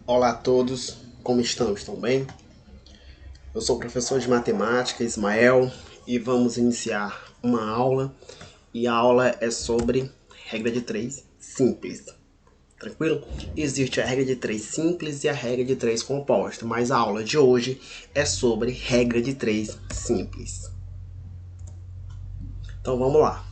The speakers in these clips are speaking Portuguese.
Olá a todos, como estão? Estão bem? Eu sou o professor de matemática, Ismael, e vamos iniciar uma aula. E a aula é sobre regra de 3 simples. Tranquilo? Existe a regra de 3 simples e a regra de 3 composta, mas a aula de hoje é sobre regra de 3 simples. Então vamos lá.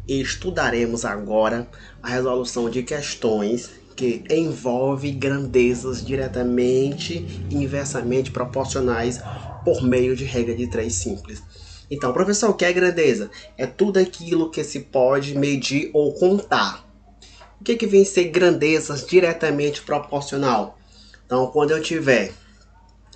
Estudaremos agora a resolução de questões que envolvem grandezas diretamente e inversamente proporcionais por meio de regra de 3 simples. Então, professor, o que é grandeza? É tudo aquilo que se pode medir ou contar. O que vem ser grandezas diretamente proporcional? Então, quando eu estiver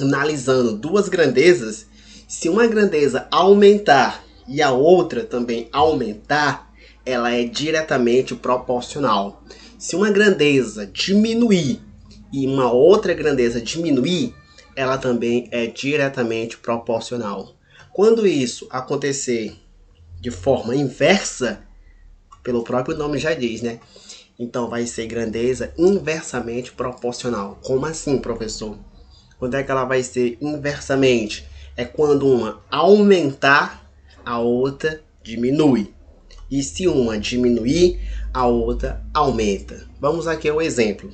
analisando duas grandezas, se uma grandeza aumentar e a outra também aumentar, ela é diretamente proporcional. Se uma grandeza diminuir e uma outra grandeza diminuir, ela também é diretamente proporcional. Quando isso acontecer de forma inversa, pelo próprio nome já diz, né? Então vai ser grandeza inversamente proporcional. Como assim, professor? Quando é que ela vai ser inversamente? É quando uma aumentar, a outra diminui. E se uma diminuir, a outra aumenta. Vamos aqui ao exemplo.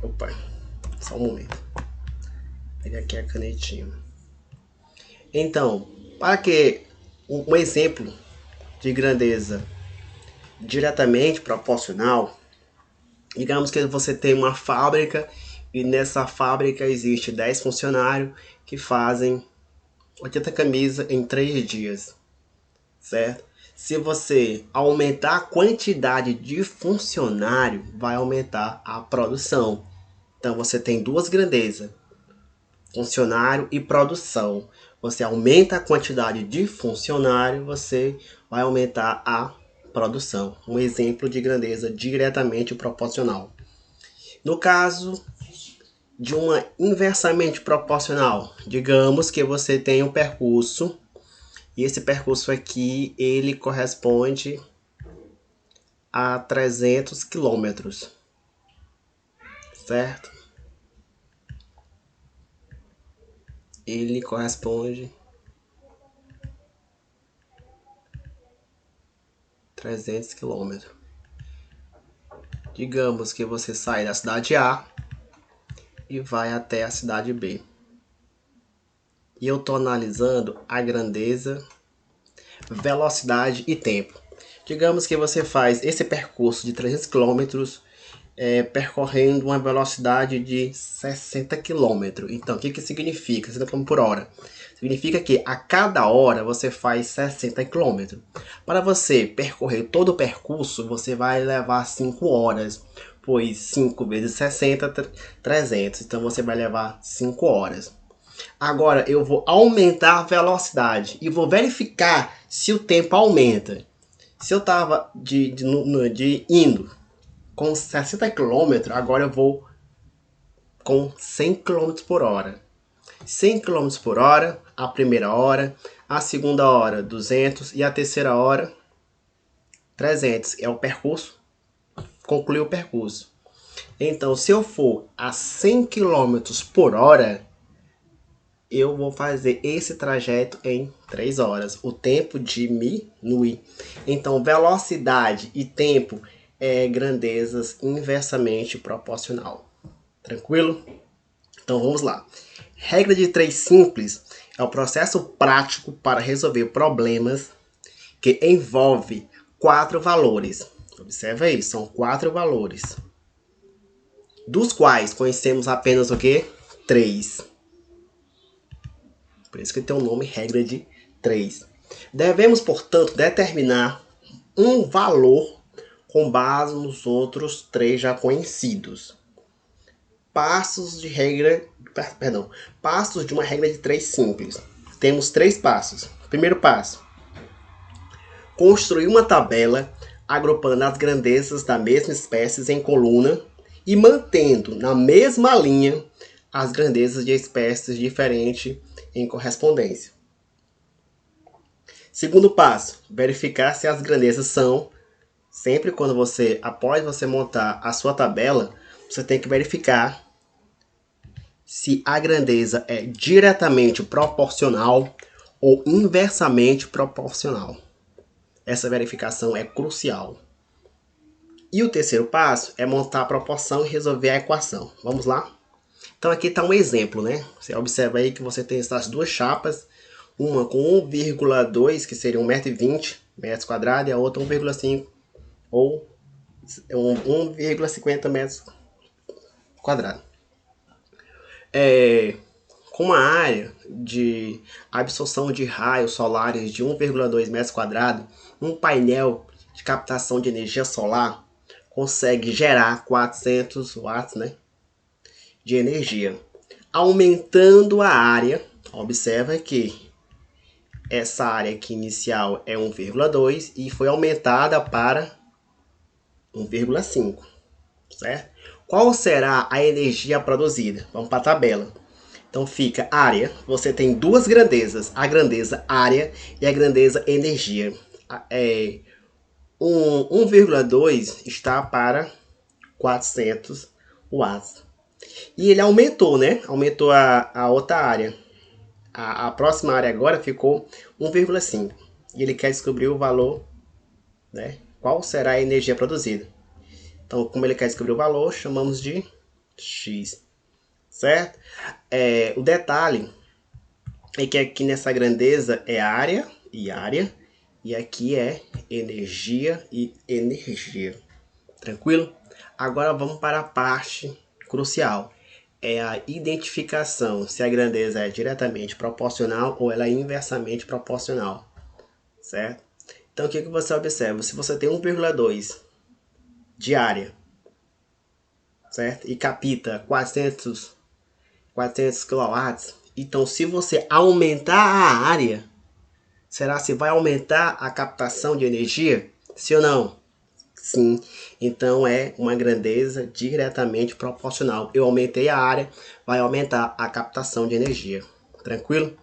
Opa, só um momento. Pegar aqui a canetinha. Então, para que um exemplo de grandeza diretamente proporcional, digamos que você tem uma fábrica e nessa fábrica existe 10 funcionários que fazem 80 camisas em 3 dias, certo? Se você aumentar a quantidade de funcionário, vai aumentar a produção. Então você tem duas grandezas, funcionário e produção. Você aumenta a quantidade de funcionário, você vai aumentar a produção. Um exemplo de grandeza diretamente proporcional. No caso de uma inversamente proporcional, digamos que você tem um percurso e esse percurso aqui ele corresponde a 300 quilômetros, certo? Ele corresponde a 300 quilômetros. Digamos que você sai da cidade A e vai até a cidade B. E eu estou analisando a grandeza, velocidade e tempo. Digamos que você faz esse percurso de 300 quilômetros percorrendo uma velocidade de 60 km. Então, o que significa 60 km por hora? Significa que a cada hora você faz 60 km. Para você percorrer todo o percurso, você vai levar 5 horas, pois 5 vezes 60, 300. Então, você vai levar 5 horas. Agora, eu vou aumentar a velocidade e vou verificar se o tempo aumenta. Se eu estava indo com 60 km, agora eu vou com 100 km por hora. 100 km por hora, a primeira hora, a segunda hora 200 e a terceira hora 300. É o percurso, concluiu o percurso. Então, se eu for a 100 km por hora, eu vou fazer esse trajeto em 3 horas. O tempo diminui. Então, velocidade e tempo é grandezas inversamente proporcional. Tranquilo? Então vamos lá. Regra de 3 simples é o processo prático para resolver problemas que envolve 4 valores. Observa aí, são 4 valores. Dos quais conhecemos apenas o quê? 3. Por isso que tem o nome regra de 3. Devemos, portanto, determinar um valor com base nos outros 3 já conhecidos. Passos de uma regra de 3 simples. Temos 3 passos. Primeiro passo: construir uma tabela agrupando as grandezas da mesma espécie em coluna e mantendo na mesma linha as grandezas de espécies diferentes em correspondência. Segundo passo: verificar se as grandezas são Sempre quando após você montar a sua tabela, você tem que verificar se a grandeza é diretamente proporcional ou inversamente proporcional. Essa verificação é crucial. E o terceiro passo é montar a proporção e resolver a equação. Vamos lá? Então aqui está um exemplo, né? Você observa aí que você tem essas duas chapas, uma com 1,2, que seria 1,20 metros quadrados, e a outra 1,5 ou 1,50 metros quadrados. Com a área de absorção de raios solares de 1,2 metros quadrados, um painel de captação de energia solar consegue gerar 400 watts, né, de energia. Aumentando a área, observa que essa área aqui inicial é 1,2 e foi aumentada para 1,5, certo? Qual será a energia produzida? Vamos para a tabela. Então fica área, você tem duas grandezas, a grandeza área e a grandeza energia. 1,2 está para 400 watts. E ele aumentou, né? Aumentou a outra área. A próxima área agora ficou 1,5. E ele quer descobrir o valor, né? Qual será a energia produzida. Então, como ele quer descobrir o valor, chamamos de X. Certo? O detalhe é que aqui nessa grandeza é área, e aqui é energia e energia. Tranquilo? Agora vamos para a parte crucial. É a identificação se a grandeza é diretamente proporcional ou ela é inversamente proporcional. Certo? Então o que você observa? Se você tem 1,2 de área, certo? E capta 400 kW, então se você aumentar a área, será se vai aumentar a captação de energia? Sim ou não? Sim. Então é uma grandeza diretamente proporcional. Eu aumentei a área, vai aumentar a captação de energia. Tranquilo?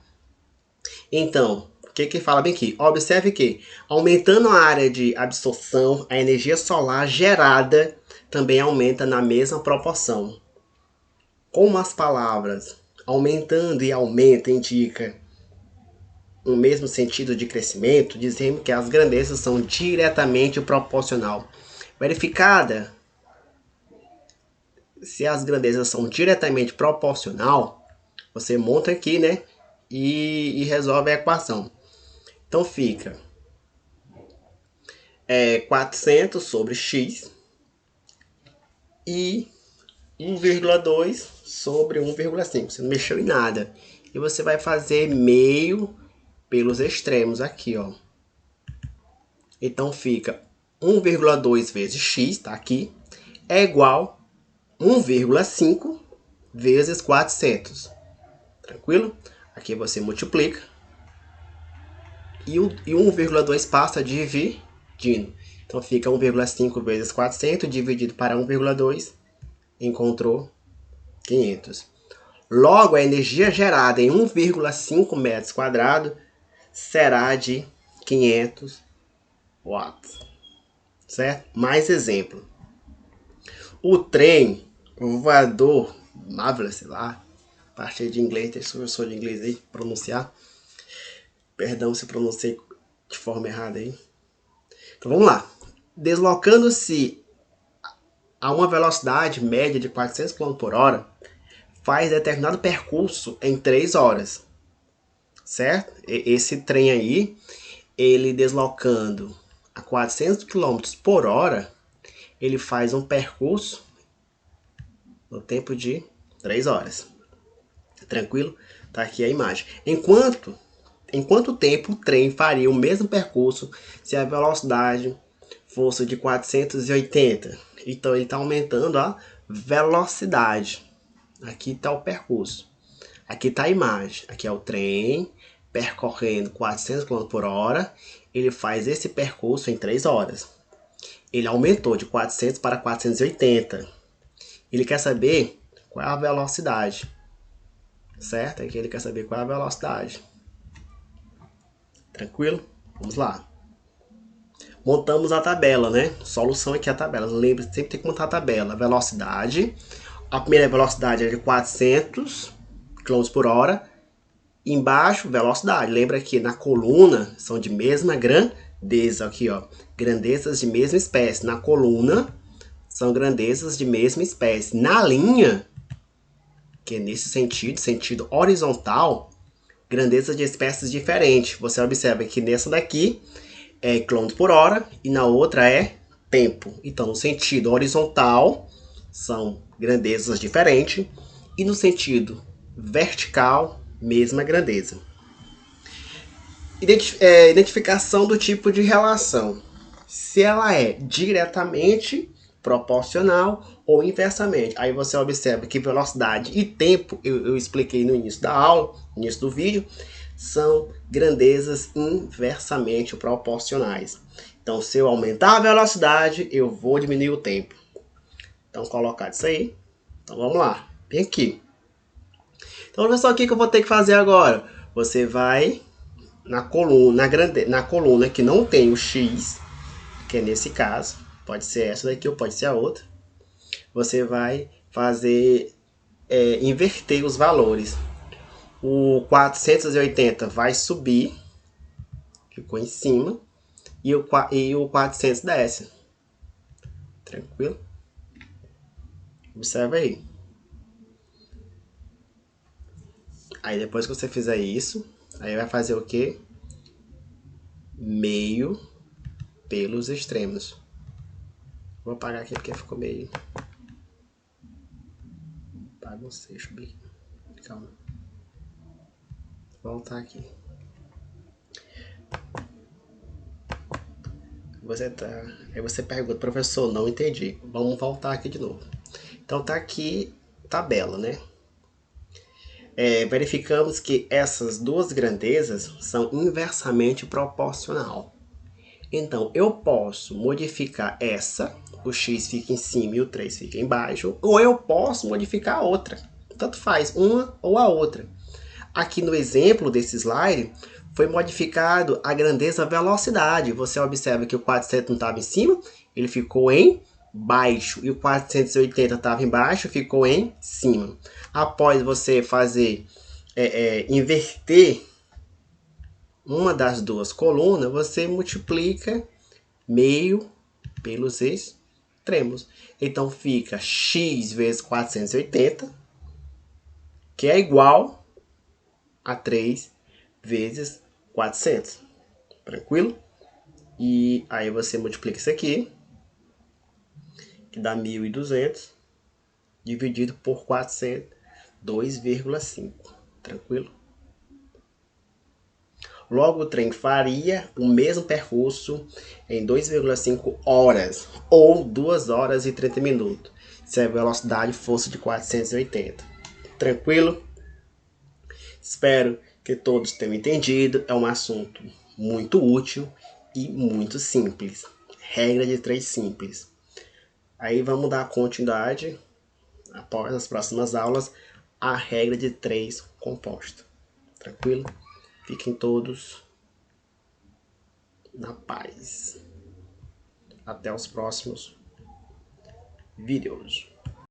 Então, o que fala bem aqui? Observe que aumentando a área de absorção, a energia solar gerada também aumenta na mesma proporção. Como as palavras aumentando e aumenta indica o mesmo sentido de crescimento, dizemos que as grandezas são diretamente proporcional. Verificada se as grandezas são diretamente proporcional, você monta aqui, né? E resolve a equação. Então fica 400 sobre x e 1,2 sobre 1,5. Você não mexeu em nada. E você vai fazer meio pelos extremos aqui, ó. Então fica 1,2 vezes x, tá aqui, é igual 1,5 vezes 400. Tranquilo? Aqui você multiplica. E 1,2 passa dividindo. Então fica 1,5 vezes 400 dividido para 1,2. Encontrou 500. Logo, a energia gerada em 1,5 metros quadrados será de 500 watts. Certo? Mais exemplo. O trem, o voador, Marvel, sei lá, a partir de inglês, tem professor de inglês aí, pronunciar. Perdão se pronunciei de forma errada aí. Então vamos lá. Deslocando-se a uma velocidade média de 400 km por hora, faz determinado percurso em 3 horas. Certo? Esse trem aí, ele deslocando a 400 km por hora, ele faz um percurso no tempo de 3 horas. Tranquilo? Tá aqui a imagem. Em quanto tempo o trem faria o mesmo percurso se a velocidade fosse de 480? Então ele está aumentando a velocidade. Aqui está o percurso. Aqui está a imagem. Aqui é o trem percorrendo 400 km por hora. Ele faz esse percurso em 3 horas. Ele aumentou de 400 para 480. Ele quer saber qual é a velocidade. Certo? Aqui ele quer saber qual é a velocidade. Tranquilo? Vamos lá. Montamos a tabela, né? Solução aqui é a tabela. Lembre, sempre tem que montar a tabela. Velocidade. A primeira velocidade é de 400 km por hora. Embaixo, velocidade. Lembra que na coluna são de mesma grandeza. Aqui, ó. Grandezas de mesma espécie. Na coluna são grandezas de mesma espécie. Na linha, que é nesse sentido, sentido horizontal, grandezas de espécies diferentes. Você observa que nessa daqui é quilômetro por hora e na outra é tempo. Então, no sentido horizontal, são grandezas diferentes e no sentido vertical, mesma grandeza. Identificação do tipo de relação. Se ela é diretamente proporcional ou inversamente. Aí você observa que velocidade e tempo, eu expliquei no início da aula, no início do vídeo, são grandezas inversamente proporcionais. Então, se eu aumentar a velocidade, eu vou diminuir o tempo. Então, colocar isso aí. Então, vamos lá. Vem aqui. Então, olha só o que eu vou ter que fazer agora. Você vai na coluna que não tem o x, que é nesse caso, pode ser essa daqui ou pode ser a outra. Você vai fazer inverter os valores. O 480 vai subir, ficou em cima, e o 400 desce. Tranquilo? Observa aí. Aí depois que você fizer isso, aí vai fazer o quê? Meio pelos extremos. Vou apagar aqui porque ficou meio baguncei, deixa eu ver. Calma. Vou voltar aqui. Aí você pergunta, professor, não entendi. Vamos voltar aqui de novo. Então tá aqui tabela, né? Verificamos que essas duas grandezas são inversamente proporcional. Então eu posso modificar essa, o x fica em cima e o 3 fica embaixo, ou eu posso modificar a outra. Tanto faz, uma ou a outra. Aqui no exemplo desse slide, foi modificado a grandeza velocidade. Você observa que o 400 não estava em cima, ele ficou em baixo. E o 480 estava embaixo, ficou em cima. Após você fazer, inverter uma das duas colunas, você multiplica meio pelos extremos. Então fica x vezes 480, que é igual a 3 vezes 400. Tranquilo? E aí você multiplica isso aqui, que dá 1.200, dividido por 400, 2,5. Tranquilo? Logo, o trem faria o mesmo percurso em 2,5 horas, ou 2 horas e 30 minutos, se a velocidade fosse de 480. Tranquilo? Espero que todos tenham entendido. É um assunto muito útil e muito simples. Regra de 3 simples. Aí vamos dar continuidade, após as próximas aulas, à regra de 3 composta. Tranquilo? Fiquem todos na paz. Até os próximos vídeos.